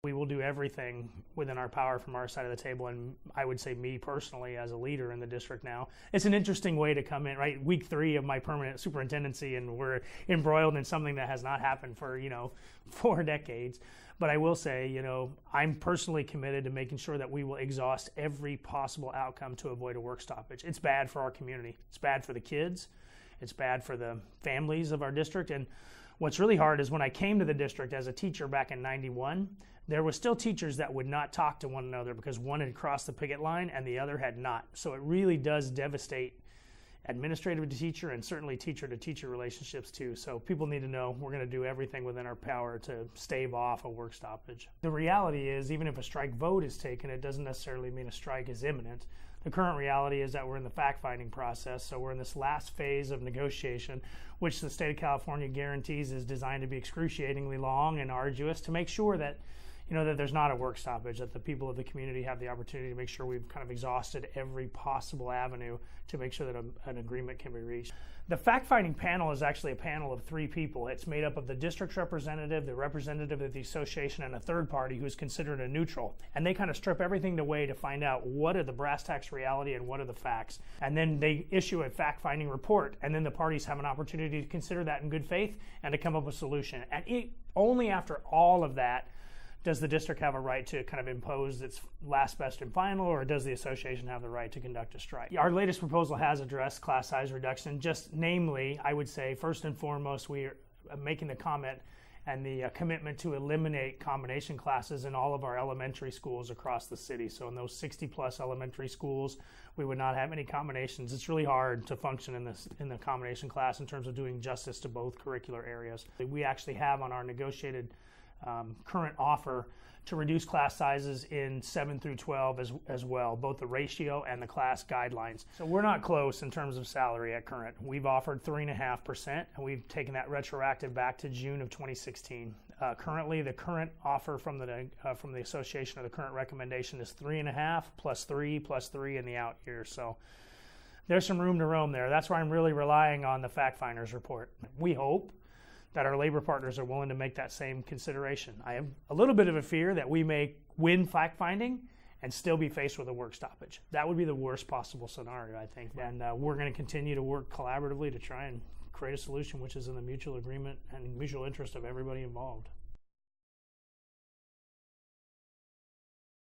We will do everything within our power from our side of the table, and I would say me personally as a leader in the district now. It's an interesting way to come in, right? Week 3 of my permanent superintendency, and we're embroiled in something that has not happened for, 4 decades. But I will say, I'm personally committed to making sure that we will exhaust every possible outcome to avoid a work stoppage. It's bad for our community. It's bad for the kids. It's bad for the families of our district. And what's really hard is when I came to the district as a teacher back in '91, there were still teachers that would not talk to one another because one had crossed the picket line and the other had not. So it really does devastate administrative to teacher and certainly teacher to teacher relationships too. So people need to know we're going to do everything within our power to stave off a work stoppage. The reality is, even if a strike vote is taken, it doesn't necessarily mean a strike is imminent. The current reality is that we're in the fact-finding process, so we're in this last phase of negotiation, which the state of California guarantees is designed to be excruciatingly long and arduous to make sure that that there's not a work stoppage, that the people of the community have the opportunity to make sure we've kind of exhausted every possible avenue to make sure that an agreement can be reached. The fact-finding panel is actually a panel of 3 people. It's made up of the district's representative, the representative of the association, and a third party who's considered a neutral. And they kind of strip everything away to find out what are the brass tacks reality and what are the facts. And then they issue a fact-finding report, and then the parties have an opportunity to consider that in good faith and to come up with a solution. And only after all of that does the district have a right to kind of impose its last, best, and final, or does the association have the right to conduct a strike? Our latest proposal has addressed class size reduction. Just namely, I would say, first and foremost, we are making the comment and the commitment to eliminate combination classes in all of our elementary schools across the city. So in those 60-plus elementary schools, we would not have any combinations. It's really hard to function in the combination class in terms of doing justice to both curricular areas. We actually have on our negotiated current offer to reduce class sizes in 7 through 12 as well, both the ratio and the class guidelines. So we're not close in terms of salary at current. We've offered 3.5%, and we've taken that retroactive back to June of 2016. Currently, the current offer from the association, or the current recommendation, is 3.5 plus 3 plus 3 in the out years. So there's some room to roam there. That's why I'm really relying on the fact finders report. We hope that our labor partners are willing to make that same consideration. I have a little bit of a fear that we may win fact-finding and still be faced with a work stoppage. That would be the worst possible scenario, I think. And we're going to continue to work collaboratively to try and create a solution which is in the mutual agreement and mutual interest of everybody involved.